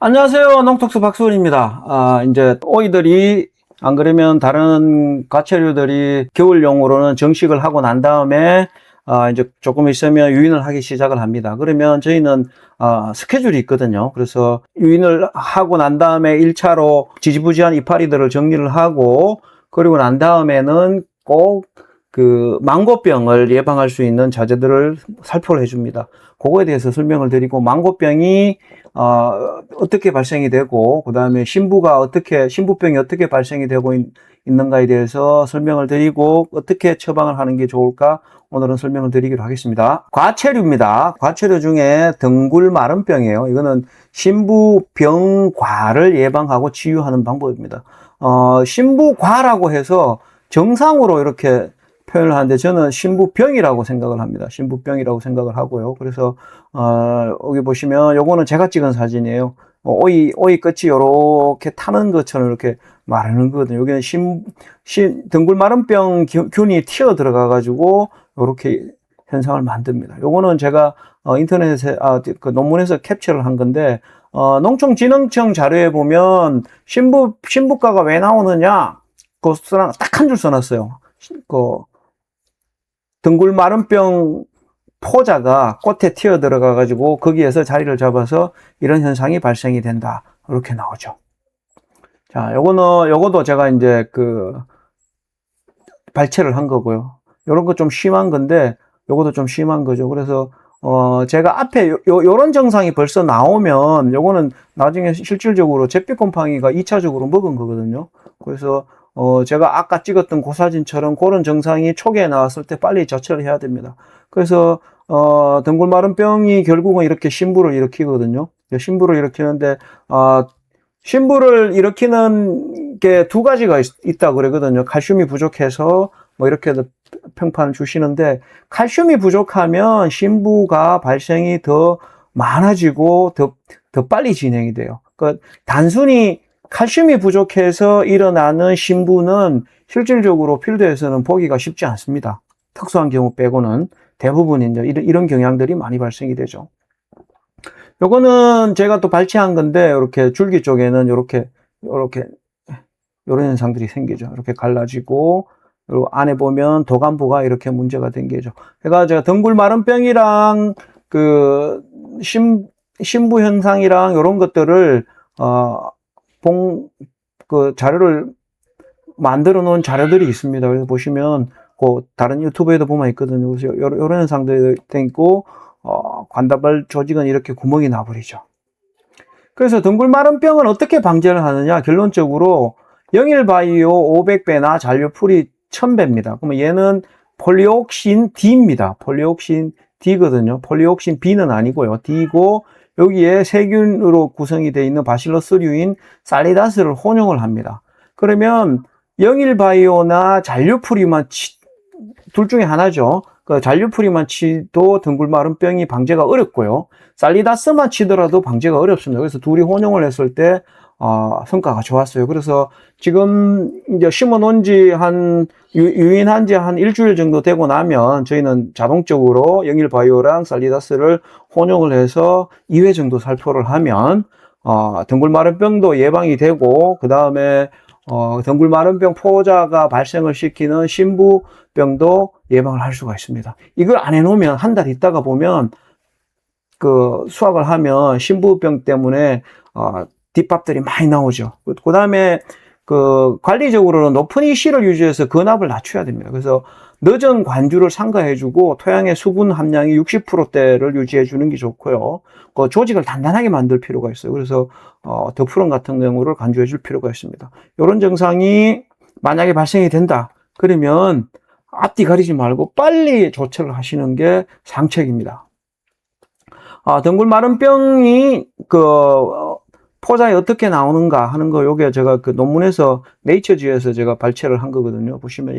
안녕하세요. 농톡스 박수원입니다. 이제 오이들이 안 그러면 다른 과체류들이 겨울용으로는 정식을 하고 난 다음에 이제 조금 있으면 유인을 하기 시작을 합니다. 그러면 저희는 스케줄이 있거든요. 그래서 유인을 하고 난 다음에 1차로 지지부지한 이파리들을 정리를 하고, 그리고 난 다음에는 꼭 그 망고병을 예방할 수 있는 자재들을 살포를 해줍니다. 그거에 대해서 설명을 드리고, 망고병이 어떻게 발생이 되고, 그 다음에 신부병이 어떻게 발생이 되고 있는가에 대해서 설명을 드리고, 어떻게 처방을 하는 게 좋을까, 오늘은 설명을 드리기로 하겠습니다. 과체류입니다. 과체류 중에 등굴마름병이에요. 이거는 신부병과를 예방하고 치유하는 방법입니다. 신부과라고 해서 정상으로 이렇게 표현을 하는데, 저는 신부병이라고 생각을 합니다. 신부병이라고 생각을 하고요. 그래서 여기 보시면 요거는 제가 찍은 사진이에요. 오이 끝이 요렇게 타는 것처럼 이렇게 마르는 거거든요. 여기는 등굴마름병 균이 튀어 들어가 가지고 요렇게 현상을 만듭니다. 요거는 제가 인터넷에 그 논문에서 캡처를 한 건데, 농촌진흥청 자료에 보면 신부과가 왜 나오느냐, 그 딱 한 줄 써놨어요. 등굴마름병 포자가 꽃에 튀어 들어가 가지고 거기에서 자리를 잡아서 이런 현상이 발생이 된다, 이렇게 나오죠. 자, 요거도 제가 이제 발췌를 한 거고요. 요런 거 좀 심한 건데, 요것도 좀 심한 거죠. 그래서 제가 앞에 요런 증상이 벌써 나오면 요거는 나중에 실질적으로 잿빛곰팡이가 2차적으로 먹은 거거든요. 그래서 제가 아까 찍었던 그 사진처럼 그런 증상이 초기에 나왔을 때 빨리 조처를 해야 됩니다. 그래서 등굴마름병이 결국은 이렇게 신부를 일으키거든요. 신부를 일으키는데, 신부를 일으키는 게 두 가지가 있다 그러거든요. 칼슘이 부족해서 뭐 이렇게 평판을 주시는데, 칼슘이 부족하면 신부가 발생이 더 많아지고 더 빨리 진행이 돼요. 그러니까 단순히 칼슘이 부족해서 일어나는 신부는 실질적으로 필드에서는 보기가 쉽지 않습니다. 특수한 경우 빼고는 대부분 이제 이런 경향들이 많이 발생이 되죠. 요거는 제가 또 발췌한 건데, 이렇게 줄기 쪽에는 이런 현상들이 생기죠. 이렇게 갈라지고, 그리고 안에 보면 도관부가 이렇게 문제가 된 게죠. 그러니까 제가 등굴마름병이랑 신부 현상이랑 이런 것들을 자료를 만들어 놓은 자료들이 있습니다. 그래서 보시면 다른 유튜브에도 보면 있거든요. 그래서 이런 현상들이 있고, 관다발 조직은 이렇게 구멍이 나버리죠. 그래서 등굴마름병은 어떻게 방제를 하느냐? 결론적으로 영일바이오 500배나 잔류풀이 1000배입니다. 그러면 얘는 폴리옥신 D입니다. 폴리옥신 D거든요. 폴리옥신 B는 아니고요. D고, 여기에 세균으로 구성이 되어 있는 바실러스류인 살리다스를 혼용을 합니다. 그러면 영일바이오나 잔류풀이만 둘 중에 하나죠. 그 잔류풀이만 치도 등굴마름병이 방제가 어렵고요. 살리다스만 치더라도 방제가 어렵습니다. 그래서 둘이 혼용을 했을 때 성과가 좋았어요. 그래서 지금 이제 심어놓은 유인한 지 한 일주일 정도 되고 나면 저희는 자동적으로 영일바이오랑 살리다스를 혼용을 해서 2회 정도 살포를 하면 등굴마름병도 예방이 되고, 그 다음에 등굴마름병 포자가 발생을 시키는 신부병도 예방을 할 수가 있습니다. 이걸 안 해놓으면 한 달 있다가 보면 수확을 하면 신부병 때문에 뒷밥들이 많이 나오죠. 그 다음에 관리적으로는 높은 EC를 유지해서 근압을 낮춰야 됩니다. 그래서 늦은 관주를 삼가해주고 토양의 수분 함량이 60%대를 유지해주는 게 좋고요. 조직을 단단하게 만들 필요가 있어요. 그래서 더푸른 같은 경우를 간주해줄 필요가 있습니다. 이런 증상이 만약에 발생이 된다, 그러면 앞뒤 가리지 말고 빨리 조처를 하시는 게 상책입니다. 등굴마름병이 포자에 어떻게 나오는가 하는 거, 요게 제가 논문에서 네이처지에서 제가 발췌를 한 거거든요. 보시면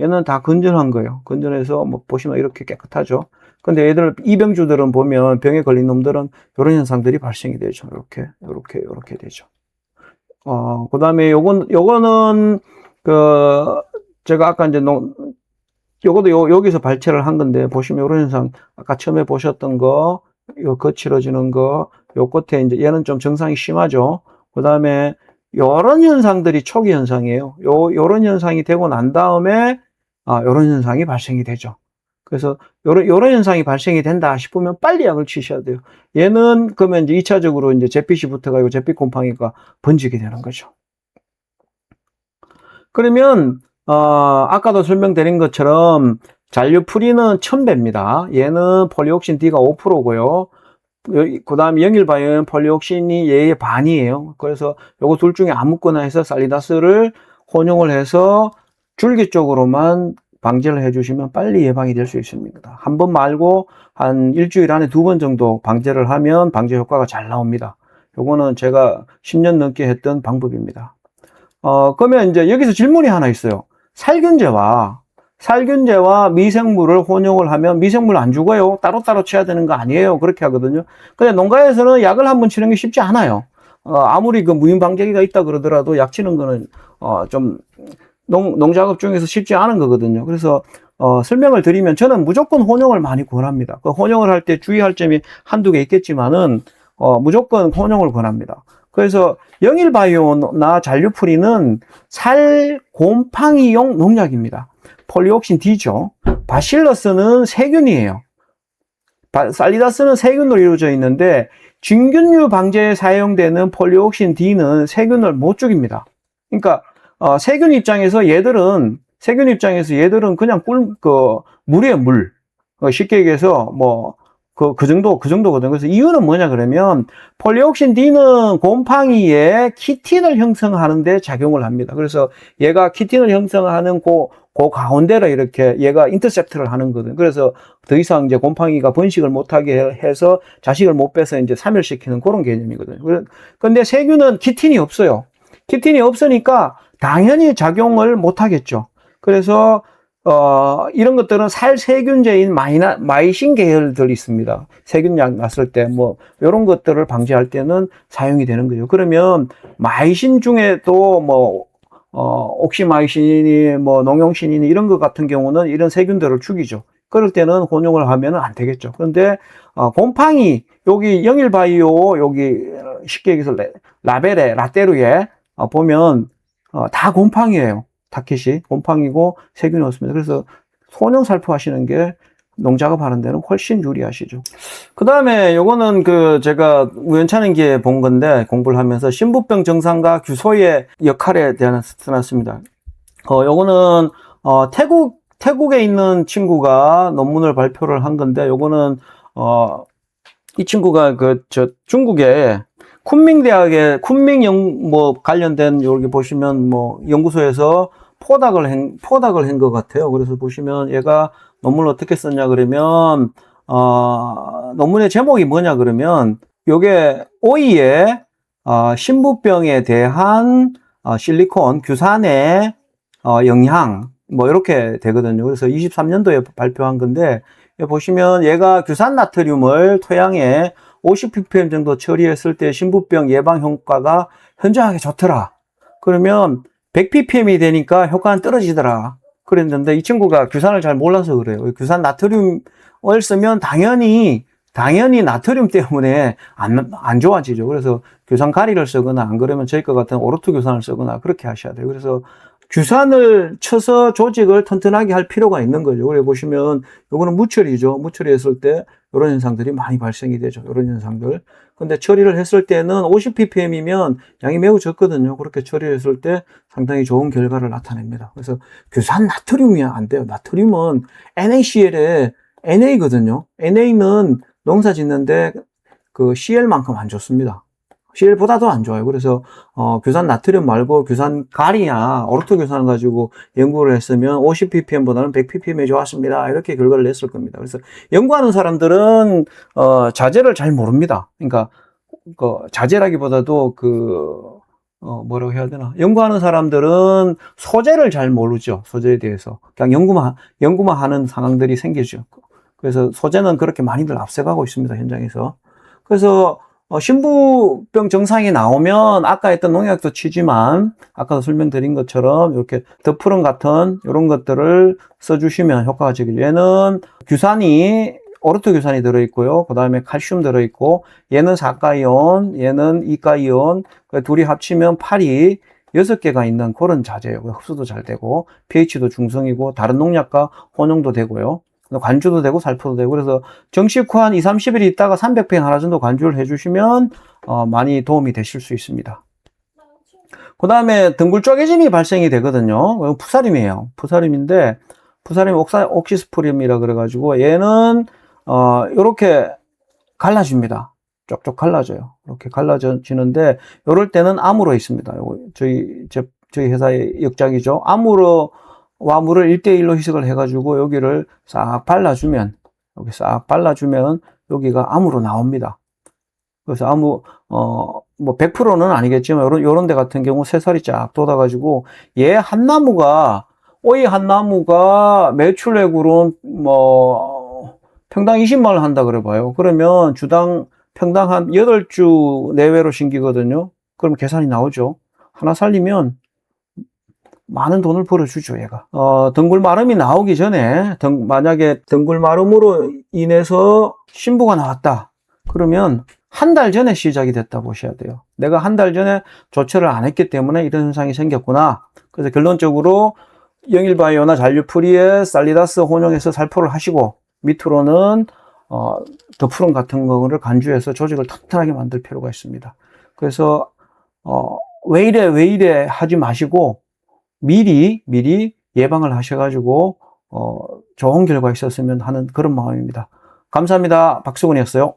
얘는 다 건전한 거예요. 건전해서 보시면 이렇게 깨끗하죠. 근데 이병주들은 보면, 병에 걸린 놈들은 이런 현상들이 발생이 되죠. 이렇게 되죠. 그 다음에 요거는 제가 아까 이제 요것도 여기서 발췌를 한 건데, 보시면 이런 현상, 아까 처음에 보셨던 거, 요 거칠어지는 거, 요 끝에 이제 얘는 좀 증상이 심하죠. 그 다음에 요런 현상들이 초기 현상이에요. 요런 현상이 되고 난 다음에 요런 현상이 발생이 되죠. 그래서 요런 현상이 발생이 된다 싶으면 빨리 약을 치셔야 돼요. 얘는 그러면 이제 2차적으로 이제 잿빛이 붙어가지고 잿빛 곰팡이가 번지게 되는 거죠. 그러면 아까도 설명드린 것처럼 잔류풀이는 1000배입니다. 얘는 폴리옥신 D가 5%고요. 그 다음 영일바이오는 폴리옥신이 얘의 반이에요. 그래서 요거 둘 중에 아무거나 해서 살리다스를 혼용을 해서 줄기 쪽으로만 방제를 해주시면 빨리 예방이 될 수 있습니다. 한 번 말고 한 일주일 안에 2번 정도 방제를 하면 방제 효과가 잘 나옵니다. 요거는 제가 10년 넘게 했던 방법입니다. 그러면 이제 여기서 질문이 하나 있어요. 살균제와 미생물을 혼용을 하면 미생물 안 죽어요. 따로따로 쳐야 되는 거 아니에요. 그렇게 하거든요. 근데 농가에서는 약을 한번 치는 게 쉽지 않아요. 아무리 그 무인 방제기가 있다 그러더라도 약 치는 거는 좀 농작업 중에서 쉽지 않은 거거든요. 그래서 설명을 드리면 저는 무조건 혼용을 많이 권합니다. 그 혼용을 할 때 주의할 점이 한두 개 있겠지만은 무조건 혼용을 권합니다. 그래서 영일바이오나 잔류풀이는 살 곰팡이용 농약입니다. 폴리옥신 D죠. 바실러스는 세균이에요. 살리다스는 세균으로 이루어져 있는데 진균류 방제에 사용되는 폴리옥신 D는 세균을 못 죽입니다. 그러니까 세균 입장에서 얘들은 그냥 물이에요, 물. 쉽게 얘기해서 그 정도거든요. 그래서 이유는 뭐냐 그러면 폴리옥신 D는 곰팡이에 키틴을 형성하는 데 작용을 합니다. 그래서 얘가 키틴을 형성하는 그 가운데로 이렇게 얘가 인터셉트를 하는 거거든요. 그래서 더 이상 이제 곰팡이가 번식을 못하게 해서 자식을 못 빼서 이제 사멸시키는 그런 개념이거든요. 근데 세균은 키틴이 없어요. 키틴이 없으니까 당연히 작용을 못 하겠죠. 그래서 이런 것들은 살세균제인 마이신 계열들이 있습니다. 세균약 났을 때 이런 것들을 방지할 때는 사용이 되는 거죠. 그러면 마이신 중에도 옥시마이신이니 농용신이니 이런 것 같은 경우는 이런 세균들을 죽이죠. 그럴 때는 혼용을 하면 안 되겠죠. 그런데 곰팡이 여기 영일바이오 여기 쉽게 얘기해서 라떼루에 보면 다 곰팡이에요. 타켓이 곰팡이고 세균이 없습니다. 그래서 혼용 살포하시는 게 농작업 하는 데는 훨씬 유리하시죠. 그 다음에 요거는 제가 우연찮게 본 건데 공부를 하면서 신부병 정상과 규소의 역할에 대한 써놨습니다. 요거는 태국에 있는 친구가 논문을 발표를 한 건데 요거는 이 친구가 중국에 쿤밍대학의 관련된 여기 보시면 연구소에서 포닥을 한 것 같아요. 그래서 보시면 얘가 논문을 어떻게 썼냐 그러면 논문의 제목이 뭐냐 그러면 요게 오이의 신부병에 대한 실리콘 규산의 영향 이렇게 되거든요. 그래서 23년도에 발표한 건데 보시면 얘가 규산 나트륨을 토양에 50ppm 정도 처리했을 때 신부병 예방 효과가 현저하게 좋더라. 그러면 100ppm이 되니까 효과는 떨어지더라. 그랬는데 이 친구가 규산을 잘 몰라서 그래요. 규산 나트륨을 쓰면 당연히 나트륨 때문에 안 좋아지죠. 그래서 규산 가리를 쓰거나 안 그러면 저희 것 같은 오르투 규산을 쓰거나 그렇게 하셔야 돼요. 그래서 규산을 쳐서 조직을 튼튼하게 할 필요가 있는 거죠. 그래 보시면 요거는 무처리죠. 무처리했을 때 이런 현상들이 많이 발생이 되죠. 이런 현상들. 근데 처리를 했을 때는 50ppm이면 양이 매우 적거든요. 그렇게 처리했을 때 상당히 좋은 결과를 나타냅니다. 그래서 규산 나트륨이 안 돼요. 나트륨은 NaCl의 NA거든요. NA는 농사 짓는데 CL만큼 안 좋습니다. CL보다도 안 좋아요. 그래서 규산 나트륨 말고 규산 가리나 오르토 규산을 가지고 연구를 했으면 50ppm보다는 100ppm이 좋았습니다. 이렇게 결과를 냈을 겁니다. 그래서 연구하는 사람들은 자재를 잘 모릅니다. 그러니까 자재라기보다도 뭐라고 해야 되나? 연구하는 사람들은 소재를 잘 모르죠. 소재에 대해서 그냥 연구만 하는 상황들이 생기죠. 그래서 소재는 그렇게 많이들 앞서가고 있습니다. 현장에서. 그래서 신부병 증상이 나오면 아까 했던 농약도 치지만 아까도 설명드린 것처럼 이렇게 더프론 같은 이런 것들을 써주시면 효과가 적이죠. 얘는 규산이 오르토교산이 들어있고요. 그 다음에 칼슘 들어있고, 얘는 4가이온, 얘는 2가이온, 둘이 합치면 8이 6개가 있는 그런 자재예요. 흡수도 잘 되고, pH도 중성이고, 다른 농약과 혼용도 되고요. 관주도 되고, 살포도 되고, 그래서 정식 후 한 2, 30일 있다가 300평 하나 정도 관주를 해주시면, 많이 도움이 되실 수 있습니다. 그 다음에 등굴 쪼개짐이 발생이 되거든요. 이건 푸사림이에요. 푸사림인데, 푸사림 옥시스프림이라 그래가지고, 얘는, 요렇게 갈라집니다. 쪽쪽 갈라져요. 이렇게 갈라지는데, 요럴 때는 암으로 있습니다. 요거 저희 회사의 역작이죠. 암으로와 물을 1대1로 희석을 해가지고, 여기를 싹 발라주면, 여기가 암으로 나옵니다. 그래서 뭐 100%는 아니겠지만 요런 데 같은 경우 새살이 쫙 돋아가지고 얘 한 나무가 오이 한 나무가 매출액으로 뭐 평당 20만 원 한다 그래 봐요. 그러면 주당 평당 한 8주 내외로 심기거든요. 그럼 계산이 나오죠. 하나 살리면 많은 돈을 벌어주죠, 얘가. 등굴 마름이 나오기 전에 만약에 등굴 마름으로 인해서 신부가 나왔다. 그러면 한 달 전에 시작이 됐다 보셔야 돼요. 내가 한 달 전에 조처를 안 했기 때문에 이런 현상이 생겼구나. 그래서 결론적으로 영일바이오나 잔류프리에 살리다스 혼용해서 살포를 하시고 밑으로는 더푸른 같은 거를 간주해서 조직을 튼튼하게 만들 필요가 있습니다. 그래서 왜 이래 하지 마시고 미리 예방을 하셔가지고 좋은 결과 있었으면 하는 그런 마음입니다. 감사합니다. 박수근이었어요.